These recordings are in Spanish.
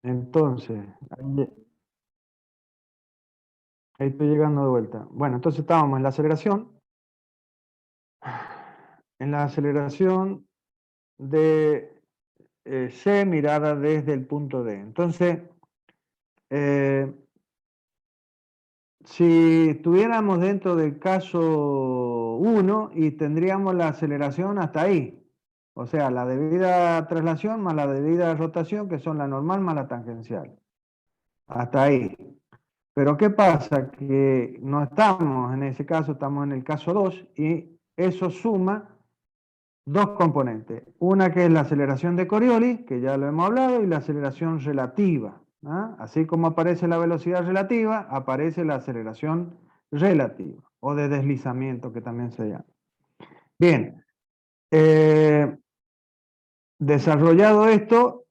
Entonces, ahí estoy llegando de vuelta. Bueno, entonces estábamos en la aceleración. En la aceleración de C mirada desde el punto D. Entonces, eh, si estuviéramos dentro del caso 1 y tendríamos la aceleración hasta ahí, o sea, la debida traslación más la debida rotación, que son la normal más la tangencial, hasta ahí. Pero ¿qué pasa? Que no estamos en ese caso, estamos en el caso 2 y eso suma dos componentes. Una que es la aceleración de Coriolis, que ya lo hemos hablado, y la aceleración relativa. ¿Ah? Así como aparece la velocidad relativa, aparece la aceleración relativa, o de deslizamiento, que también se llama. Bien, desarrollado esto,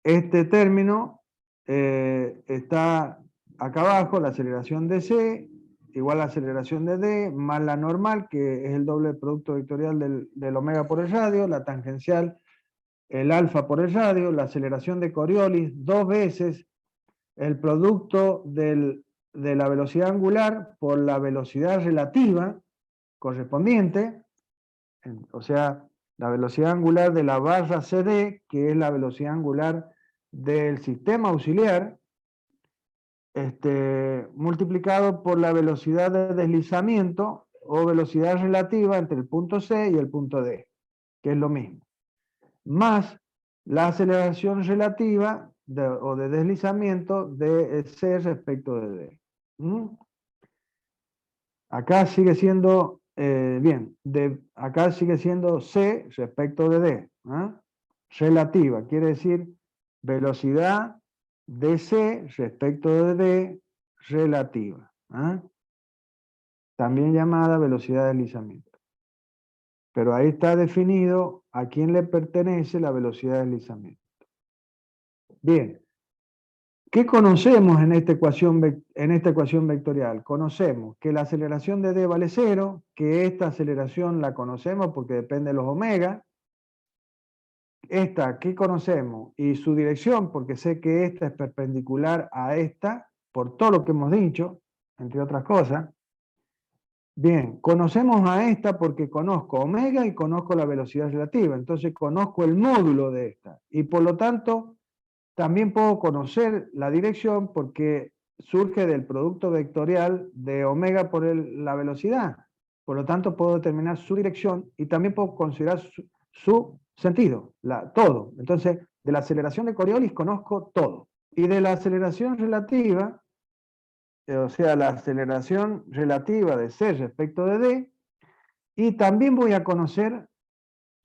este término está acá abajo, la aceleración de C, igual a la aceleración de D, más la normal, que es el doble producto vectorial del omega por el radio, la tangencial, el alfa por el radio, la aceleración de Coriolis, dos veces el producto de la velocidad angular por la velocidad relativa correspondiente, o sea, la velocidad angular de la barra CD, que es la velocidad angular del sistema auxiliar, multiplicado por la velocidad de deslizamiento o velocidad relativa entre el punto C y el punto D, que es lo mismo, más la aceleración relativa o de deslizamiento de C respecto de D. ¿Mm? Acá sigue siendo, acá sigue siendo C respecto de D. ¿Eh? Relativa, quiere decir velocidad de C respecto de D relativa. ¿Eh? También llamada velocidad de deslizamiento. Pero ahí está definido a quién le pertenece la velocidad de deslizamiento. Bien, ¿qué conocemos en esta ecuación vectorial? Conocemos que la aceleración de D vale 0, que esta aceleración la conocemos porque depende de los omega. Esta, ¿qué conocemos? Y su dirección, porque sé que esta es perpendicular a esta, por todo lo que hemos dicho, entre otras cosas. Bien, conocemos a esta porque conozco omega y conozco la velocidad relativa, entonces conozco el módulo de esta. Y por lo tanto, también puedo conocer la dirección porque surge del producto vectorial de omega por la velocidad. Por lo tanto, puedo determinar su dirección y también puedo considerar su sentido, todo. Entonces, de la aceleración de Coriolis conozco todo. Y de la aceleración relativa, o sea, la aceleración relativa de C respecto de D, y también voy a conocer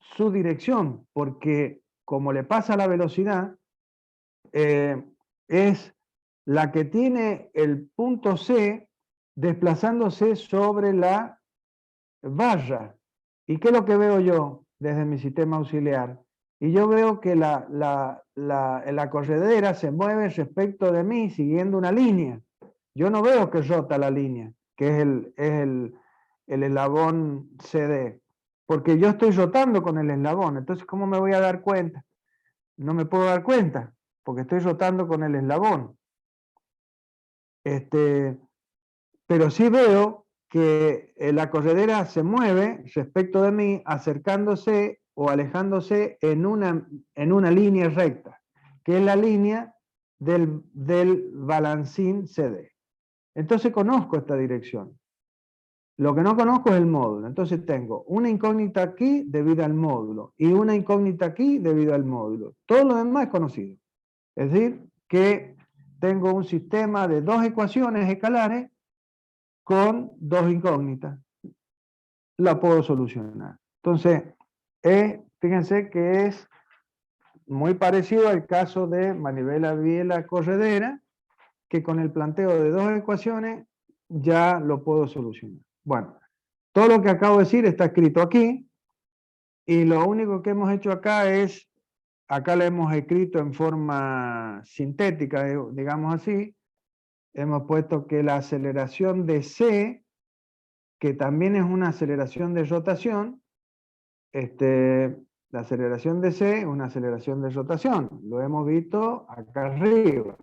su dirección, porque como le pasa a la velocidad, es la que tiene el punto C desplazándose sobre la barra. ¿Y qué es lo que veo yo desde mi sistema auxiliar? Y yo veo que la corredera se mueve respecto de mí siguiendo una línea. Yo no veo que rota la línea, que es el eslabón CD, porque yo estoy rotando con el eslabón. Entonces, ¿cómo me voy a dar cuenta? No me puedo dar cuenta, porque estoy rotando con el eslabón. Pero sí veo que la corredera se mueve respecto de mí, acercándose o alejándose en una línea recta, que es la línea del balancín CD. Entonces conozco esta dirección. Lo que no conozco es el módulo. Entonces tengo una incógnita aquí debido al módulo y una incógnita aquí debido al módulo. Todo lo demás es conocido. Es decir, que tengo un sistema de dos ecuaciones escalares con dos incógnitas. La puedo solucionar. Entonces, fíjense que es muy parecido al caso de manivela biela corredera, que con el planteo de dos ecuaciones ya lo puedo solucionar. Bueno, todo lo que acabo de decir está escrito aquí, y lo único que hemos hecho acá es, acá lo hemos escrito en forma sintética, digamos así, hemos puesto que la aceleración de C, que también es una aceleración de rotación, La aceleración de C es una aceleración de rotación. Lo hemos visto acá arriba.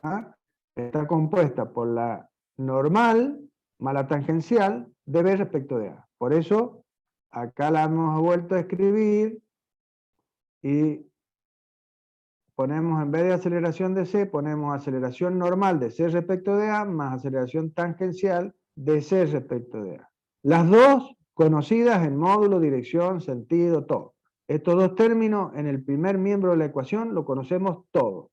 ¿Ah? Está compuesta por la normal más la tangencial de B respecto de A. Por eso, acá la hemos vuelto a escribir y ponemos, en vez de aceleración de C, ponemos aceleración normal de C respecto de A más aceleración tangencial de C respecto de A. Las dos conocidas en módulo, dirección, sentido, todo. Estos dos términos en el primer miembro de la ecuación lo conocemos todo.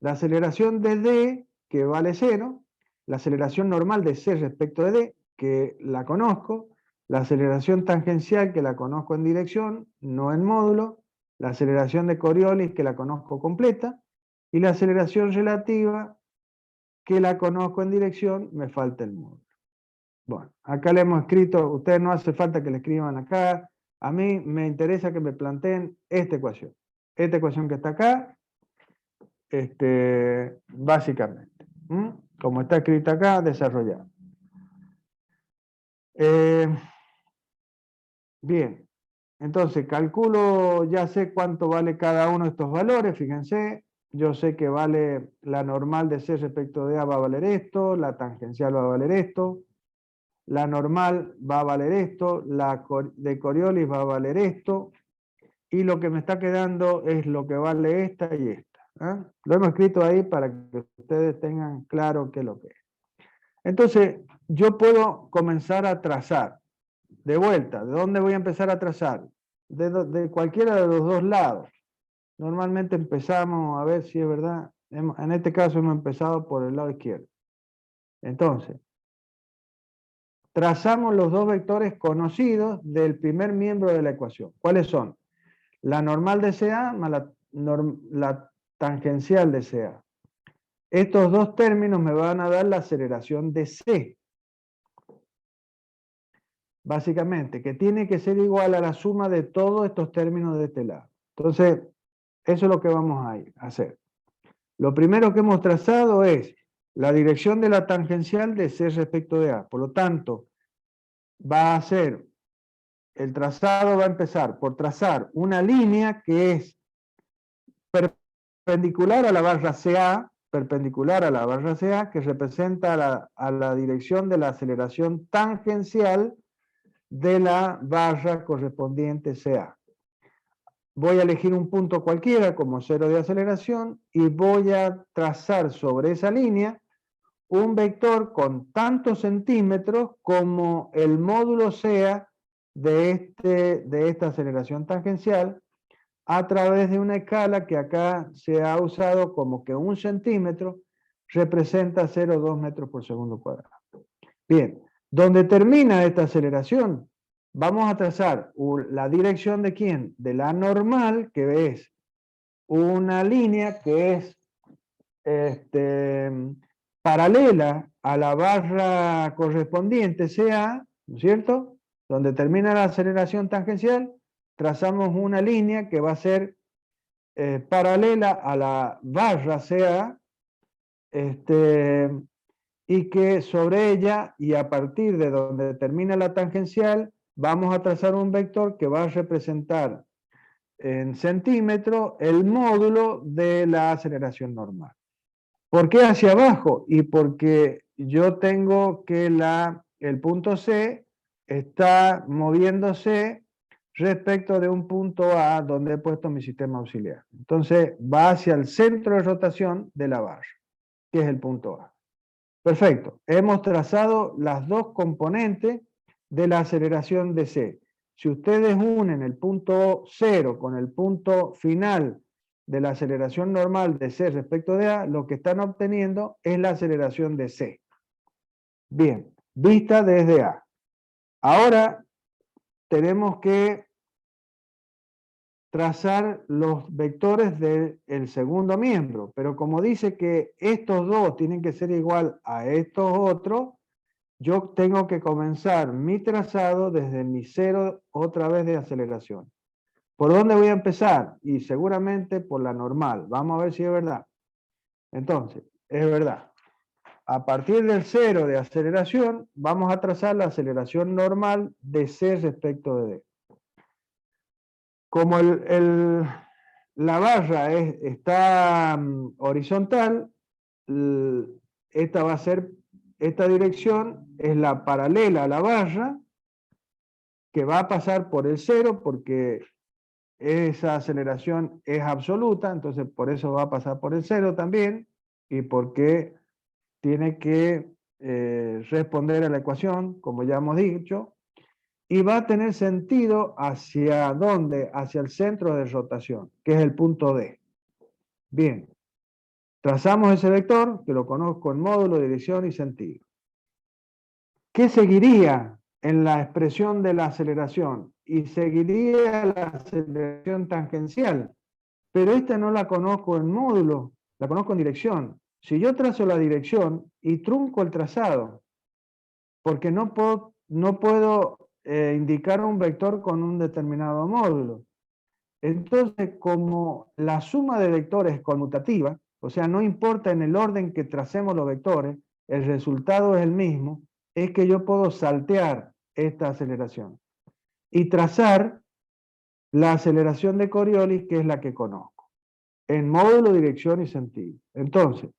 La aceleración de D, que vale 0, la aceleración normal de C respecto de D, que la conozco, la aceleración tangencial, que la conozco en dirección, no en módulo, la aceleración de Coriolis, que la conozco completa, y la aceleración relativa, que la conozco en dirección, me falta el módulo. Bueno, acá le hemos escrito, ustedes no hace falta que le escriban acá, a mí me interesa que me planteen esta ecuación que está acá, básicamente. Como está escrita acá, desarrollado. Bien, entonces calculo, ya sé cuánto vale cada uno de estos valores, fíjense, yo sé que vale la normal de C respecto de A va a valer esto, la tangencial va a valer esto, la normal va a valer esto, la de Coriolis va a valer esto, y lo que me está quedando es lo que vale esta y esta. Lo hemos escrito ahí para que ustedes tengan claro qué es lo que es. Entonces, yo puedo comenzar a trazar. De vuelta, ¿de dónde voy a empezar a trazar? De cualquiera de los dos lados. Normalmente empezamos, a ver si es verdad, en este caso hemos empezado por el lado izquierdo. Entonces, trazamos los dos vectores conocidos del primer miembro de la ecuación. ¿Cuáles son? La normal de CA más la tangencial de CA. Estos dos términos me van a dar la aceleración de C. Básicamente, que tiene que ser igual a la suma de todos estos términos de este lado. Entonces, eso es lo que vamos a hacer. Lo primero que hemos trazado es la dirección de la tangencial de C respecto de A. Por lo tanto, va a ser, el trazado va a empezar por trazar una línea que es perpendicular a la barra CA, que representa a la dirección de la aceleración tangencial de la barra correspondiente CA. Voy a elegir un punto cualquiera como cero de aceleración y voy a trazar sobre esa línea un vector con tantos centímetros como el módulo sea de esta aceleración tangencial a través de una escala que acá se ha usado como que 1 centímetro representa 0,2 metros por segundo cuadrado. Bien, donde termina esta aceleración, vamos a trazar la dirección de ¿quién? De la normal, que es una línea que es paralela a la barra correspondiente CA, ¿no es cierto? Donde termina la aceleración tangencial, trazamos una línea que va a ser paralela a la barra CA, y que sobre ella y a partir de donde termina la tangencial, vamos a trazar un vector que va a representar en centímetros el módulo de la aceleración normal. ¿Por qué hacia abajo? Y porque yo tengo que el punto C está moviéndose respecto de un punto A donde he puesto mi sistema auxiliar. Entonces va hacia el centro de rotación de la barra, que es el punto A. Perfecto. Hemos trazado las dos componentes de la aceleración de C. Si ustedes unen el punto 0 con el punto final de la aceleración normal de C respecto de A, lo que están obteniendo es la aceleración de C. Bien, vista desde A. Ahora tenemos que trazar los vectores del segundo miembro, pero como dice que estos dos tienen que ser igual a estos otros, yo tengo que comenzar mi trazado desde mi cero otra vez de aceleración. ¿Por dónde voy a empezar? Y seguramente por la normal. Vamos a ver si es verdad. Entonces, es verdad. A partir del cero de aceleración, vamos a trazar la aceleración normal de C respecto de D. como la barra está horizontal, esta va a ser, esta dirección es la paralela a la barra, que va a pasar por el cero, porque esa aceleración es absoluta, entonces por eso va a pasar por el cero también, y porque tiene que responder a la ecuación, como ya hemos dicho, y va a tener sentido hacia dónde, hacia el centro de rotación, que es el punto D. Bien, trazamos ese vector, que lo conozco en módulo, dirección y sentido. ¿Qué seguiría en la expresión de la aceleración? Y seguiría la aceleración tangencial, pero esta no la conozco en módulo, la conozco en dirección. Si yo trazo la dirección y trunco el trazado, porque no puedo indicar un vector con un determinado módulo. Entonces, como la suma de vectores es conmutativa, o sea, no importa en el orden que tracemos los vectores, el resultado es el mismo, es que yo puedo saltear esta aceleración y trazar la aceleración de Coriolis, que es la que conozco, en módulo, dirección y sentido. Entonces,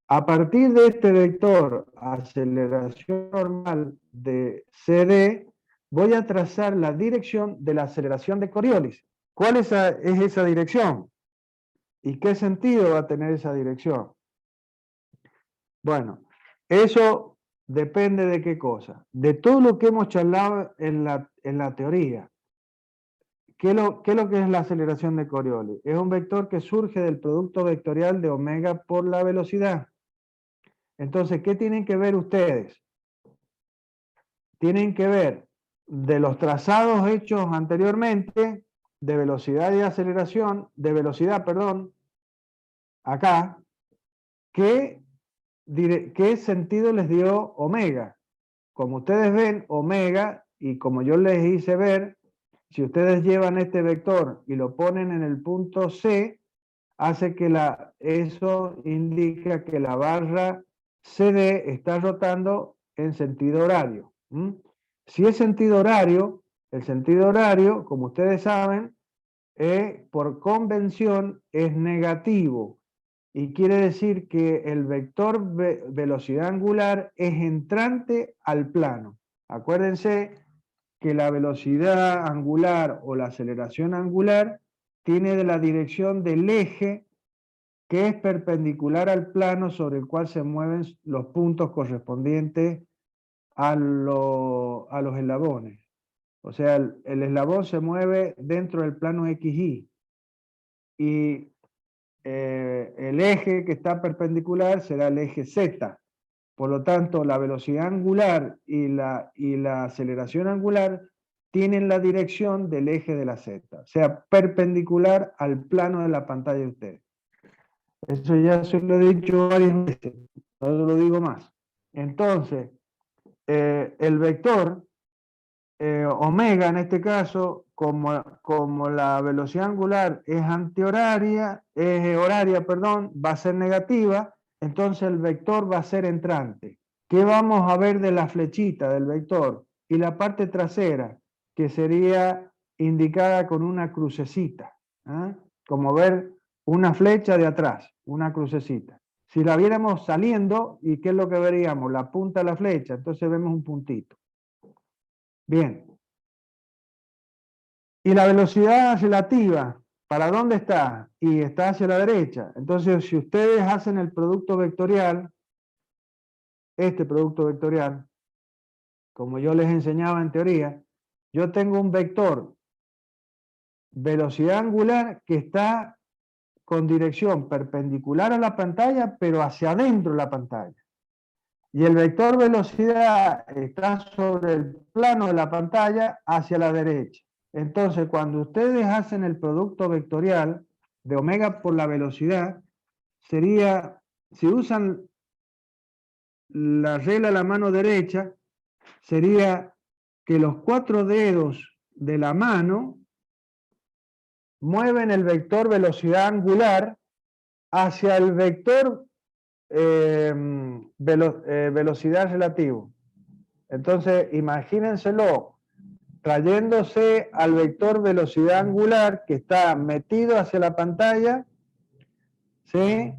a partir de este vector aceleración normal de CD, voy a trazar la dirección de la aceleración de Coriolis. ¿Cuál es esa dirección? ¿Y qué sentido va a tener esa dirección? Bueno, eso depende de qué cosa. De todo lo que hemos charlado en la teoría. ¿Qué es lo que es la aceleración de Coriolis? Es un vector que surge del producto vectorial de omega por la velocidad. Entonces, ¿qué tienen que ver ustedes? Tienen que ver de los trazados hechos anteriormente, de velocidad y aceleración, de velocidad, perdón, acá, ¿qué sentido les dio omega? Como ustedes ven, omega, y como yo les hice ver, si ustedes llevan este vector y lo ponen en el punto C, hace que eso indica que la barra CD está rotando en sentido horario. Si es sentido horario, el sentido horario, como ustedes saben, por convención es negativo y quiere decir que el vector velocidad angular es entrante al plano. Acuérdense que la velocidad angular o la aceleración angular tiene de la dirección del eje que es perpendicular al plano sobre el cual se mueven los puntos correspondientes a los eslabones. O sea, el eslabón se mueve dentro del plano XY y el eje que está perpendicular será el eje Z. Por lo tanto, la velocidad angular y la aceleración angular tienen la dirección del eje de la Z, o sea, perpendicular al plano de la pantalla de ustedes. Eso ya se lo he dicho varias veces, no lo digo más. Entonces, el vector omega en este caso, como la velocidad angular es antihoraria, perdón, va a ser negativa, entonces el vector va a ser entrante. ¿Qué vamos a ver de la flechita del vector? Y la parte trasera, que sería indicada con una crucecita, ¿eh? Como ver una flecha de atrás, una crucecita. Si la viéramos saliendo, ¿y qué es lo que veríamos? La punta de la flecha, entonces vemos un puntito. Bien. Y la velocidad relativa, ¿para dónde está? Y está hacia la derecha. Entonces, si ustedes hacen el producto vectorial, este producto vectorial, como yo les enseñaba en teoría, yo tengo un vector velocidad angular que está con dirección perpendicular a la pantalla, pero hacia adentro de la pantalla. Y el vector velocidad está sobre el plano de la pantalla hacia la derecha. Entonces, cuando ustedes hacen el producto vectorial de omega por la velocidad, sería, si usan la regla a la mano derecha, sería que los 4 dedos de la mano mueven el vector velocidad angular hacia el vector velocidad relativo. Entonces, imagínenselo trayéndose al vector velocidad angular que está metido hacia la pantalla, ¿sí?,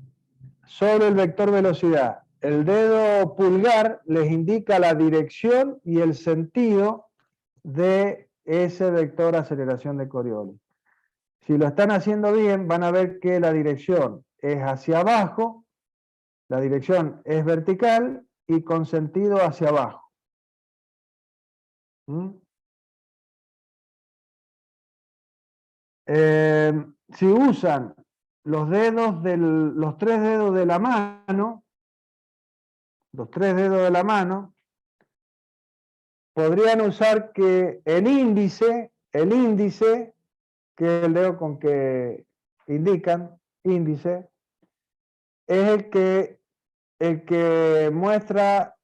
sobre el vector velocidad. El dedo pulgar les indica la dirección y el sentido de ese vector aceleración de Coriolis. Si lo están haciendo bien, van a ver que la dirección es hacia abajo, la dirección es vertical y con sentido hacia abajo. Si usan los tres dedos de la mano, podrían usar que el índice, que es el dedo con que indican, índice, es el que muestra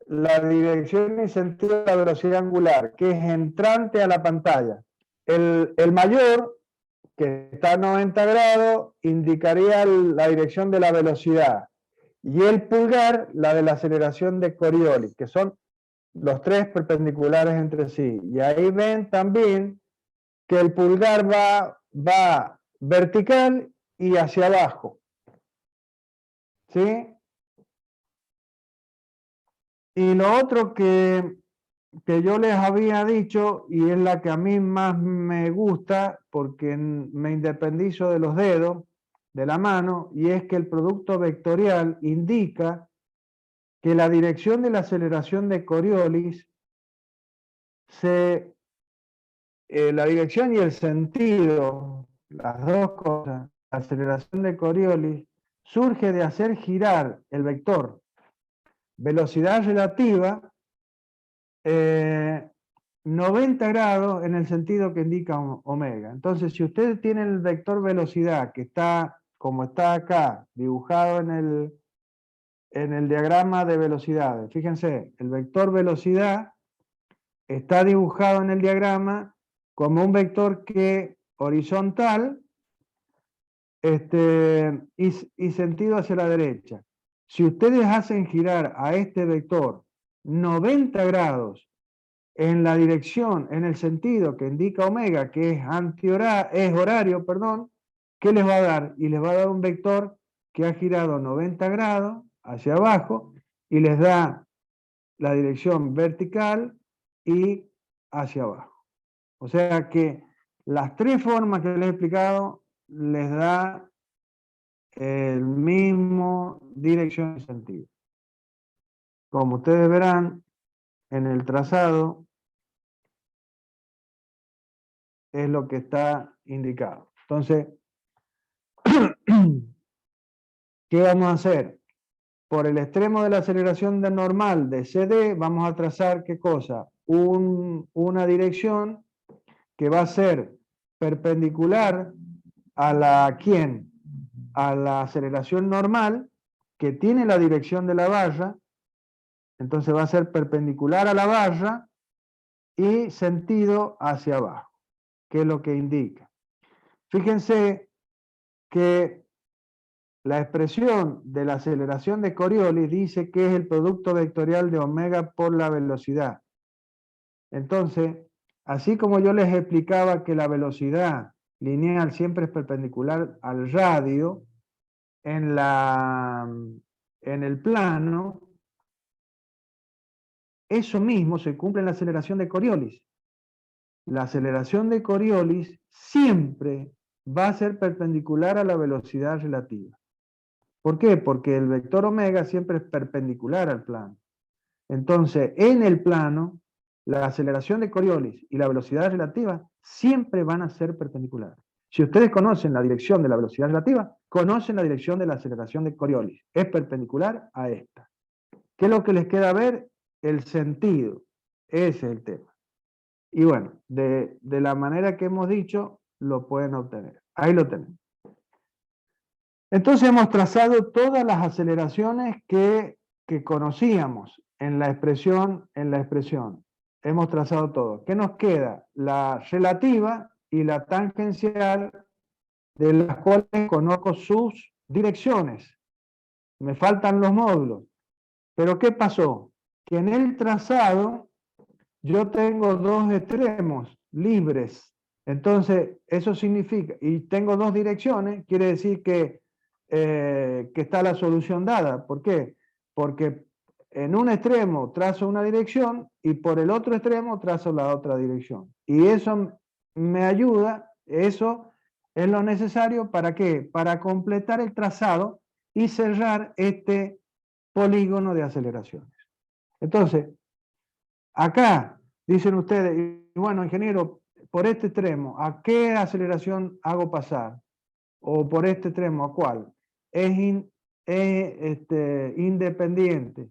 la dirección y sentido de la velocidad angular, que es entrante a la pantalla. El mayor, que está a 90 grados, indicaría la dirección de la velocidad. Y el pulgar, la de la aceleración de Coriolis, que son los tres perpendiculares entre sí. Y ahí ven también que el pulgar va vertical y hacia abajo. ¿Sí? Y lo otro que yo les había dicho, y es la que a mí más me gusta, porque me independizo de los dedos, de la mano, y es que el producto vectorial indica que la dirección de la aceleración de Coriolis, la dirección y el sentido, las dos cosas, la aceleración de Coriolis, surge de hacer girar el vector velocidad relativa 90 grados en el sentido que indica omega. Entonces, si ustedes tienen el vector velocidad que está, como está acá, dibujado en el diagrama de velocidades, fíjense, el vector velocidad está dibujado en el diagrama como un vector que horizontal y sentido hacia la derecha. Si ustedes hacen girar a este vector 90 grados en la dirección, en el sentido que indica omega, que es horario, ¿qué les va a dar? Y les va a dar un vector que ha girado 90 grados hacia abajo y les da la dirección vertical y hacia abajo. O sea que las tres formas que les he explicado les da el mismo dirección y sentido. Como ustedes verán en el trazado, es lo que está indicado. Entonces, ¿qué vamos a hacer? Por el extremo de la aceleración normal de CD, vamos a trazar, ¿qué cosa? Una dirección que va a ser perpendicular a ¿quién? A la aceleración normal, que tiene la dirección de la barra, entonces va a ser perpendicular a la barra y sentido hacia abajo, que es lo que indica. Fíjense que la expresión de la aceleración de Coriolis dice que es el producto vectorial de omega por la velocidad. Entonces, así como yo les explicaba que la velocidad lineal siempre es perpendicular al radio en el plano, eso mismo se cumple en la aceleración de Coriolis. La aceleración de Coriolis siempre va a ser perpendicular a la velocidad relativa. ¿Por qué? Porque el vector omega siempre es perpendicular al plano. Entonces, en el plano, la aceleración de Coriolis y la velocidad relativa siempre van a ser perpendiculares. Si ustedes conocen la dirección de la velocidad relativa, conocen la dirección de la aceleración de Coriolis. Es perpendicular a esta. ¿Qué es lo que les queda ver? El sentido. Ese es el tema. Y bueno, de la manera que hemos dicho, lo pueden obtener. Ahí lo tenemos. Entonces hemos trazado todas las aceleraciones que conocíamos en la expresión. Hemos trazado todo. ¿Qué nos queda? La relativa y la tangencial, de las cuales conozco sus direcciones. Me faltan los módulos. Pero ¿qué pasó? Que en el trazado yo tengo dos extremos libres. Entonces, eso significa, y tengo dos direcciones, quiere decir que está la solución dada. ¿Por qué? Porque en un extremo trazo una dirección y por el otro extremo trazo la otra dirección. Y eso me ayuda, eso es lo necesario ¿para qué? Para completar el trazado y cerrar este polígono de aceleraciones. Entonces, acá dicen ustedes, y bueno, ingeniero, por este extremo, ¿a qué aceleración hago pasar? O por este extremo, ¿a cuál? Es independiente.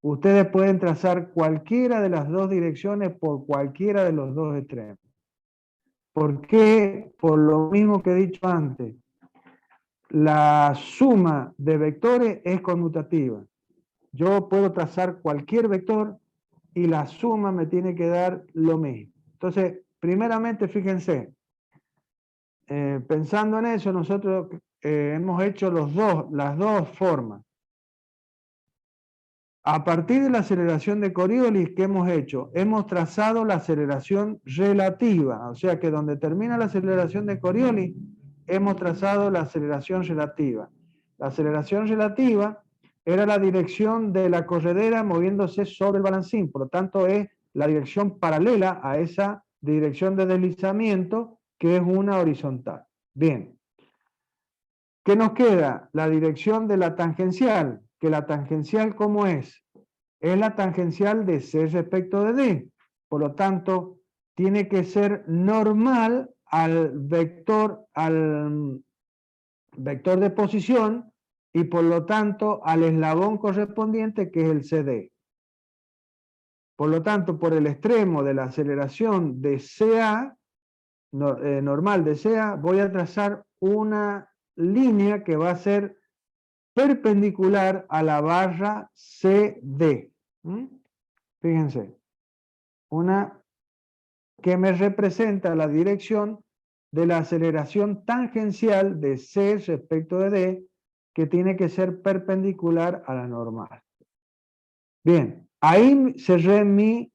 Ustedes pueden trazar cualquiera de las dos direcciones por cualquiera de los dos extremos. ¿Por qué? Por lo mismo que he dicho antes. La suma de vectores es conmutativa. Yo puedo trazar cualquier vector y la suma me tiene que dar lo mismo. Entonces, primeramente, fíjense, pensando en eso, nosotros hemos hecho las dos formas. A partir de la aceleración de Coriolis, ¿qué hemos hecho? Hemos trazado la aceleración relativa, o sea que donde termina la aceleración de Coriolis, hemos trazado la aceleración relativa. La aceleración relativa era la dirección de la corredera moviéndose sobre el balancín, por lo tanto es la dirección paralela a esa dirección de deslizamiento que es una horizontal. Bien, ¿qué nos queda? La dirección de la tangencial, que la tangencial ¿cómo es? Es la tangencial de C respecto de D. Por lo tanto, tiene que ser normal al vector de posición y por lo tanto al eslabón correspondiente que es el CD. Por lo tanto, por el extremo de la aceleración de CA, normal de CA, voy a trazar una línea que va a ser perpendicular a la barra CD. Fíjense, una que me representa la dirección de la aceleración tangencial de C respecto de D, que tiene que ser perpendicular a la normal. Bien, ahí cerré mi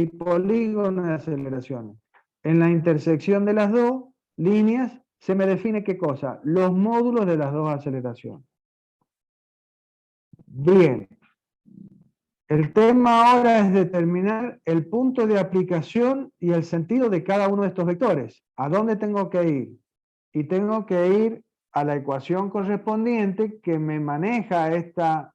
polígono de aceleraciones. En la intersección de las dos líneas se me define ¿qué cosa? Los módulos de las dos aceleraciones. Bien, el tema ahora es determinar el punto de aplicación y el sentido de cada uno de estos vectores. ¿A dónde tengo que ir? Y tengo que ir a la ecuación correspondiente que me maneja esta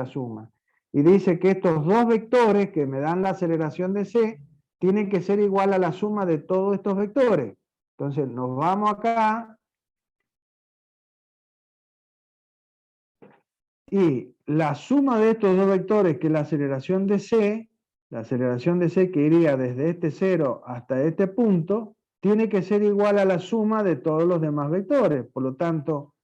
suma. Y dice que estos dos vectores que me dan la aceleración de C tienen que ser igual a la suma de todos estos vectores. Entonces nos vamos acá y la suma de estos dos vectores, que es la aceleración de C que iría desde este 0 hasta este punto, tiene que ser igual a la suma de todos los demás vectores. Por lo tanto,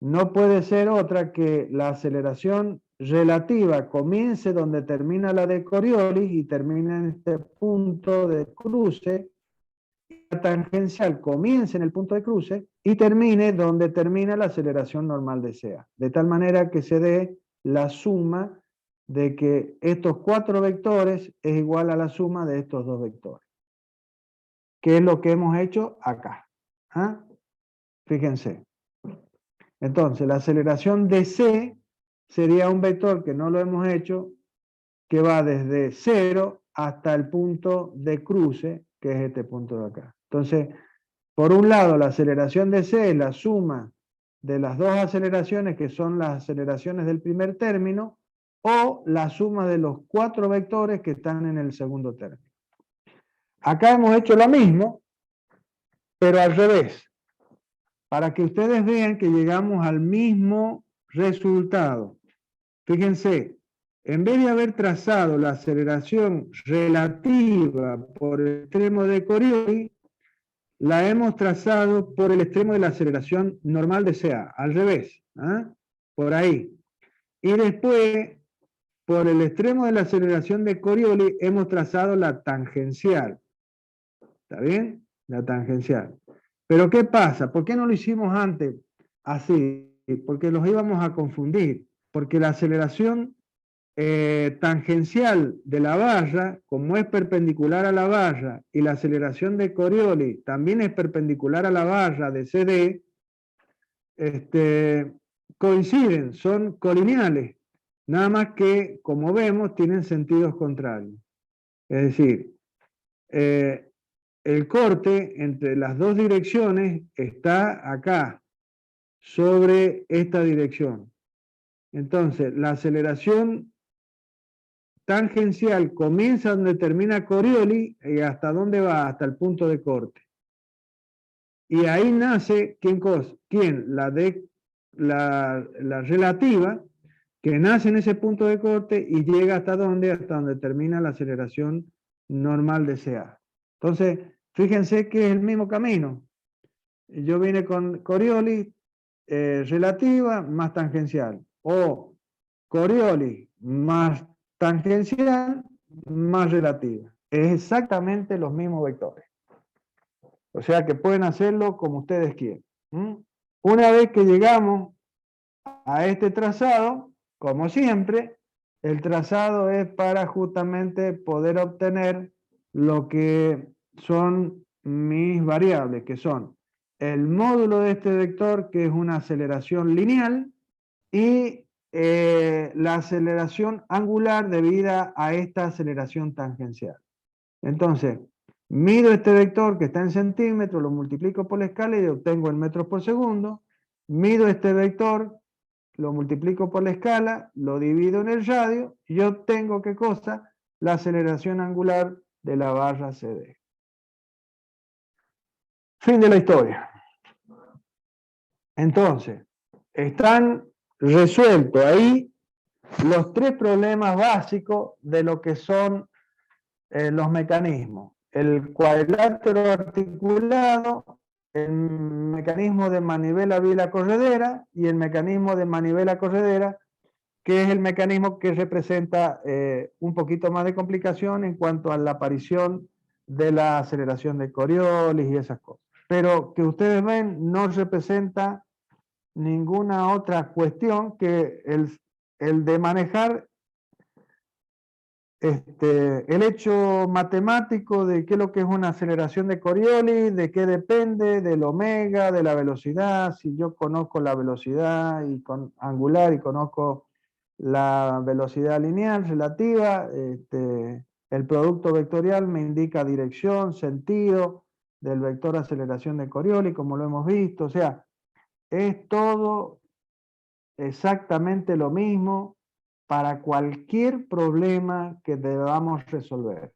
no puede ser otra que la aceleración relativa comience donde termina la de Coriolis y termina en este punto de cruce, la tangencial comience en el punto de cruce y termine donde termina la aceleración normal de CA. De tal manera que se dé la suma de que estos cuatro vectores es igual a la suma de estos dos vectores. Que es lo que hemos hecho acá. ¿Ah? Fíjense. Entonces, la aceleración de C sería un vector que no lo hemos hecho, que va desde 0 hasta el punto de cruce, que es este punto de acá. Entonces, por un lado, la aceleración de C es la suma de las dos aceleraciones, que son las aceleraciones del primer término, o la suma de los cuatro vectores que están en el segundo término. Acá hemos hecho lo mismo, pero al revés, para que ustedes vean que llegamos al mismo resultado. Fíjense, en vez de haber trazado la aceleración relativa por el extremo de Coriolis, la hemos trazado por el extremo de la aceleración normal de CA, al revés, ¿eh? Por ahí. Y después, por el extremo de la aceleración de Coriolis, hemos trazado la tangencial. ¿Está bien? La tangencial. Pero ¿qué pasa? ¿Por qué no lo hicimos antes así? Porque los íbamos a confundir. Porque la aceleración tangencial de la barra, como es perpendicular a la barra, y la aceleración de Coriolis también es perpendicular a la barra de CD, coinciden, son colineales, nada más que, como vemos, tienen sentidos contrarios. Es decir, el corte entre las dos direcciones está acá, sobre esta dirección. Entonces, la aceleración tangencial comienza donde termina Coriolis y hasta dónde va, hasta el punto de corte. Y ahí nace, ¿quién? La relativa, que nace en ese punto de corte y llega hasta donde termina la aceleración normal de CA. Entonces, fíjense que es el mismo camino. Yo vine con Coriolis relativa más tangencial, o Coriolis más tangencial más relativa. Es exactamente los mismos vectores. O sea que pueden hacerlo como ustedes quieran. Una vez que llegamos a este trazado, como siempre, el trazado es para justamente poder obtener lo que son mis variables, que son el módulo de este vector, que es una aceleración lineal, y la aceleración angular debida a esta aceleración tangencial. Entonces, mido este vector que está en centímetros, lo multiplico por la escala y obtengo en metros por segundo. Mido este vector, lo multiplico por la escala, lo divido en el radio y obtengo, ¿qué cosa? La aceleración angular de la barra CD. Fin de la historia. Entonces, están resueltos ahí los tres problemas básicos de lo que son los mecanismos. El cuadrilátero articulado, el mecanismo de manivela vila corredera y el mecanismo de manivela corredera, que es el mecanismo que representa un poquito más de complicación en cuanto a la aparición de la aceleración de Coriolis y esas cosas. Pero que ustedes ven no representa ninguna otra cuestión que el de manejar el hecho matemático de qué es lo que es una aceleración de Coriolis, de qué depende, del omega, de la velocidad. Si yo conozco la velocidad angular y conozco la velocidad lineal relativa, el producto vectorial me indica dirección, sentido del vector aceleración de Coriolis, como lo hemos visto. O sea, es todo exactamente lo mismo para cualquier problema que debamos resolver.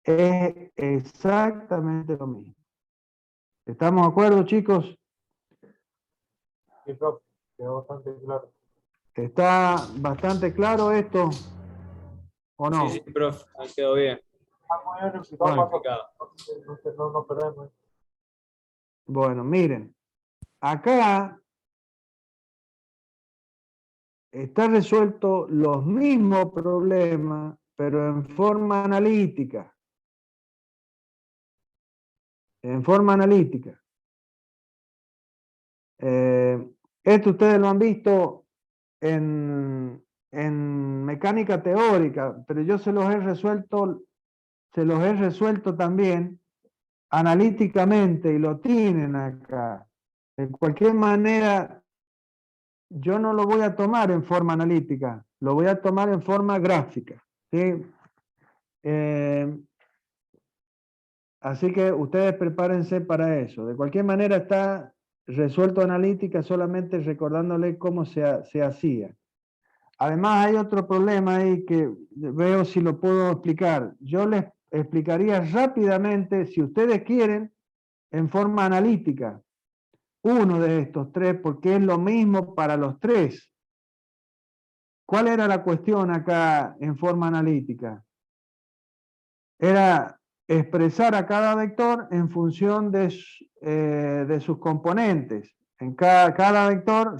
Es exactamente lo mismo. ¿Estamos de acuerdo, chicos? Sí, profe, quedó bastante claro. ¿Está bastante claro esto o no? Sí, profe, ahí quedó bien. Muy bien explicado, Bueno. no perdemos. Bueno, miren, acá está resuelto los mismos problemas, pero en forma analítica. En forma analítica. Esto ustedes lo han visto en mecánica teórica, pero yo se los he resuelto también analíticamente y lo tienen acá. De cualquier manera, yo no lo voy a tomar en forma analítica, lo voy a tomar en forma gráfica, ¿sí? Así que ustedes prepárense para eso. De cualquier manera está resuelto analítica, solamente recordándole cómo se hacía. Además hay otro problema ahí que veo si lo puedo explicar. Yo les explicaría rápidamente, si ustedes quieren, en forma analítica, uno de estos tres, porque es lo mismo para los tres. ¿Cuál era la cuestión acá en forma analítica? Era expresar a cada vector en función de sus componentes. En cada vector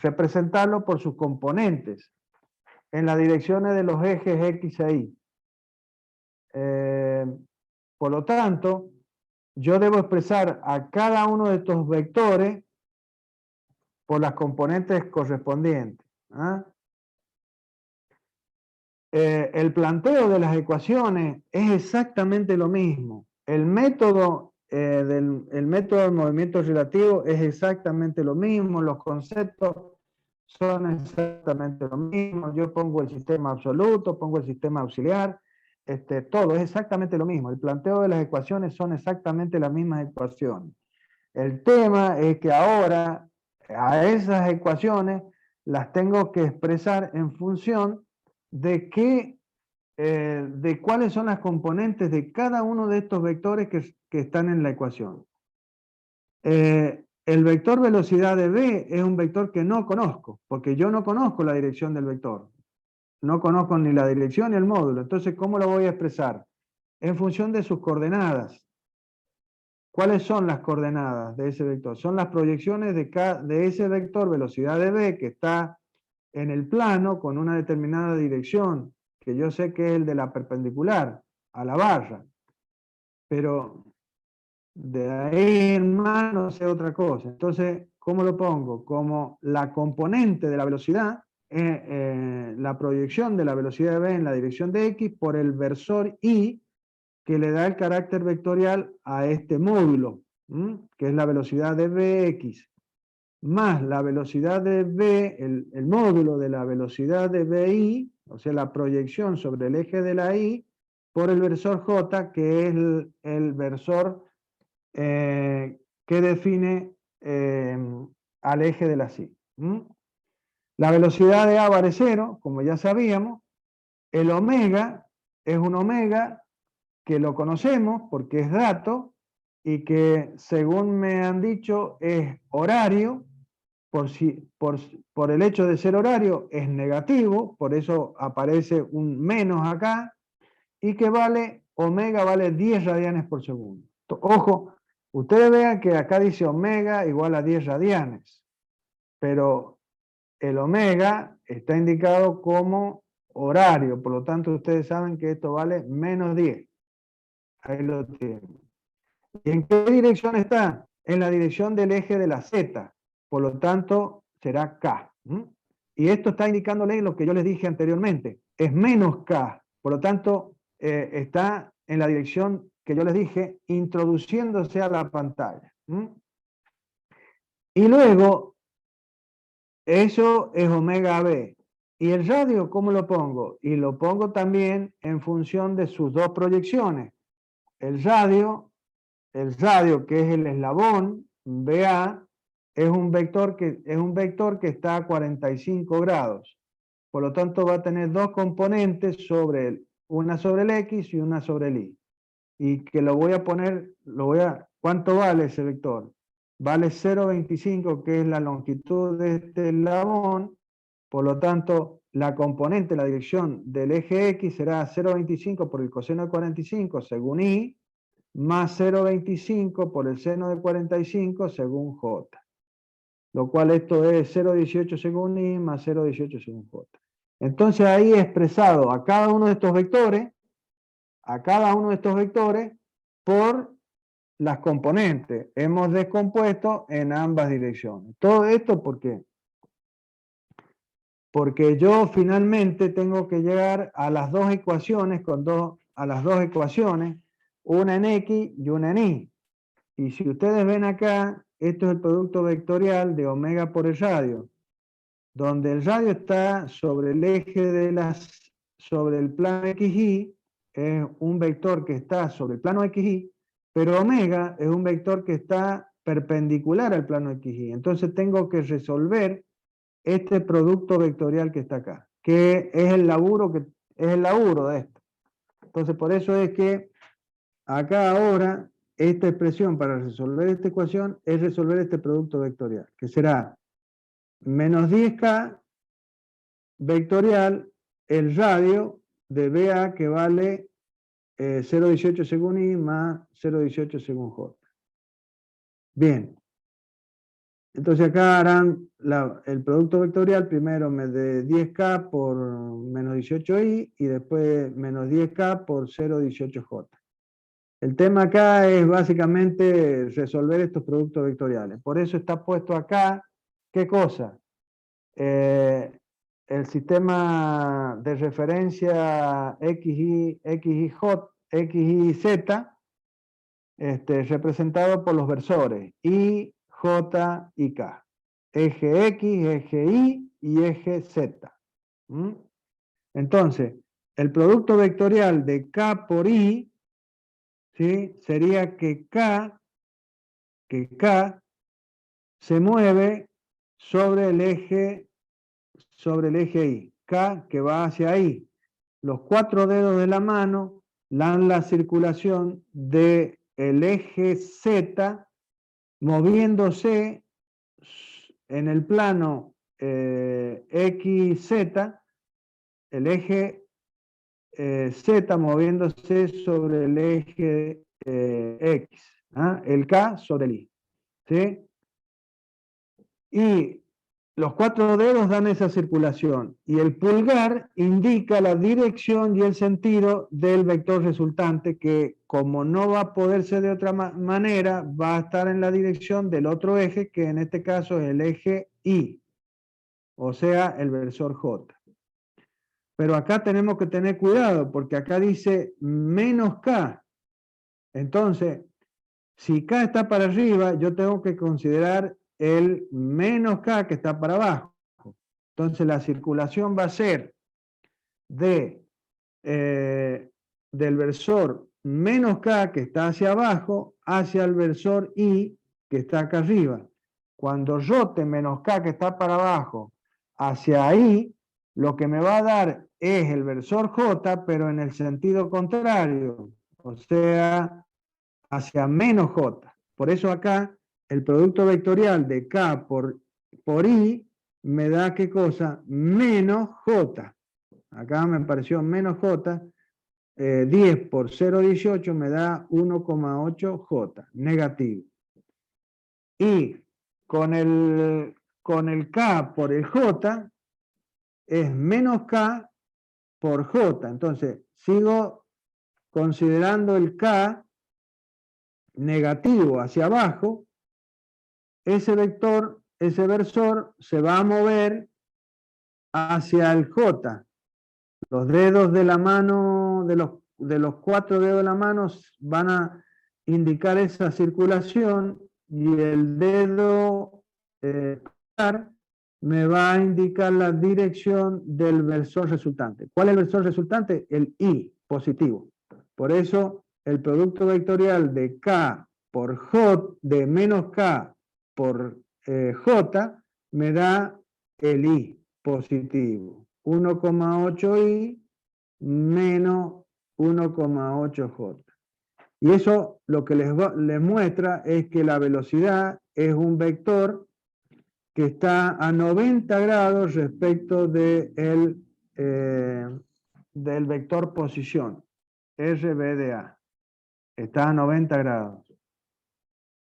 representarlo por sus componentes en las direcciones de los ejes X e Y. Por lo tanto, yo debo expresar a cada uno de estos vectores por las componentes correspondientes. ¿ah? El planteo de las ecuaciones es exactamente lo mismo. El método del movimiento relativo es exactamente lo mismo, los conceptos son exactamente lo mismo. Yo pongo el sistema absoluto, pongo el sistema auxiliar, todo es exactamente lo mismo. El planteo de las ecuaciones son exactamente las mismas ecuaciones. El tema es que ahora a esas ecuaciones las tengo que expresar en función de de cuáles son las componentes de cada uno de estos vectores que están en la ecuación. El vector velocidad de v es un vector que no conozco, porque yo no conozco la dirección del vector. No conozco ni la dirección ni el módulo. Entonces, ¿cómo lo voy a expresar? En función de sus coordenadas. ¿Cuáles son las coordenadas de ese vector? Son las proyecciones de ese vector velocidad de v que está en el plano con una determinada dirección, que yo sé que es el de la perpendicular a la barra, pero de ahí en más no sé otra cosa. Entonces, ¿cómo lo pongo? Como la componente de la velocidad, la proyección de la velocidad de v en la dirección de x por el versor y, que le da el carácter vectorial a este módulo, que es la velocidad de vx, más la velocidad de v, el módulo de la velocidad de vi, o sea, la proyección sobre el eje de la y, por el versor j, que es el versor que define al eje de la y. La velocidad de a vale 0, como ya sabíamos. El omega es un omega que lo conocemos porque es dato y que, según me han dicho, es horario. Por el hecho de ser horario es negativo, por eso aparece un menos acá, y que omega vale 10 radianes por segundo. Ojo, ustedes vean que acá dice omega igual a 10 radianes, pero el omega está indicado como horario, por lo tanto ustedes saben que esto vale menos 10. Ahí lo tienen. ¿Y en qué dirección está? En la dirección del eje de la z, por lo tanto será k. Y esto está indicándole lo que yo les dije anteriormente, es menos k, por lo tanto está en la dirección que yo les dije, introduciéndose a la pantalla. Y luego, eso es omega b. ¿Y el radio cómo lo pongo? Y lo pongo también en función de sus dos proyecciones. El radio, que es el eslabón, BA, es un vector que está a 45 grados. Por lo tanto, va a tener dos componentes una sobre el X y una sobre el Y. Y que lo voy a poner, ¿cuánto vale ese vector? Vale 0,25, que es la longitud de este eslabón. Por lo tanto, la componente, la dirección del eje X será 0,25 por el coseno de 45 según Y, más 0,25 por el seno de 45 según J. Lo cual esto es 0,18 según Y más 0,18 según J. Entonces ahí he expresado a cada uno de estos vectores, por las componentes. Hemos descompuesto en ambas direcciones. Todo esto, ¿por qué? Porque yo finalmente tengo que llegar a las dos ecuaciones, una en X y una en Y. Y si ustedes ven acá, esto es el producto vectorial de omega por el radio, donde el radio está sobre el eje sobre el plano XY, es un vector que está sobre el plano XY, pero omega es un vector que está perpendicular al plano XY. Entonces tengo que resolver este producto vectorial que está acá, que es el laburo de esto. Entonces por eso es que acá ahora esta expresión para resolver esta ecuación es resolver este producto vectorial, que será menos 10k vectorial el radio de BA, que vale 0,18 según Y más 0,18 según J. Bien. Entonces acá harán el producto vectorial, primero de 10k por menos 18y y después menos 10k por 0,18j. El tema acá es básicamente resolver estos productos vectoriales. Por eso está puesto acá, ¿qué cosa? el sistema de referencia X, Y, J, X, Y, Z, representado por los versores I, J y K. Eje X, eje Y y eje Z. ¿Mm? Entonces, el producto vectorial de K por I, ¿sí? Sería que K se mueve sobre el eje Y. K que va hacia I. Los 4 dedos de la mano dan la circulación del eje Z moviéndose en el plano XZ, el eje Z moviéndose sobre el eje X, ¿ah? El K sobre el Y. ¿Sí? Y los 4 dedos dan esa circulación y el pulgar indica la dirección y el sentido del vector resultante que, como no va a poder ser de otra manera, va a estar en la dirección del otro eje, que en este caso es el eje Y, o sea, el versor J. Pero acá tenemos que tener cuidado porque acá dice menos K. Entonces, si K está para arriba, yo tengo que considerar el menos K que está para abajo. Entonces la circulación va a ser del versor menos K que está hacia abajo hacia el versor I que está acá arriba. Cuando rote menos K que está para abajo hacia I, lo que me va a dar es el versor J, pero en el sentido contrario, o sea, hacia menos J. Por eso acá el producto vectorial de K por I me da ¿qué cosa? Menos J. Acá me pareció menos J. 10 por 0,18 me da 1,8 J, negativo. Y con el K por el J es menos K por J. Entonces, sigo considerando el K negativo hacia abajo. Ese vector, ese versor se va a mover hacia el J. Los dedos de la mano, de los 4 dedos de la mano van a indicar esa circulación y el dedo me va a indicar la dirección del versor resultante. ¿Cuál es el versor resultante? El I, positivo. Por eso el producto vectorial de K por J, de menos K por J, me da el I positivo. 1,8i menos 1,8j. Y eso lo que les muestra es que la velocidad es un vector que está a 90 grados respecto del vector posición, RB_A. Está a 90 grados.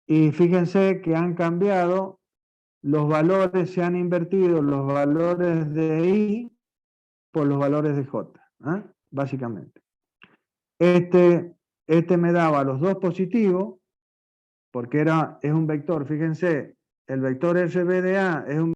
Y fíjense que han cambiado, los valores se han invertido, los valores de I por los valores de J, ¿eh? Básicamente. Este me daba los dos positivos, porque es un vector, fíjense, el vector RB_A es un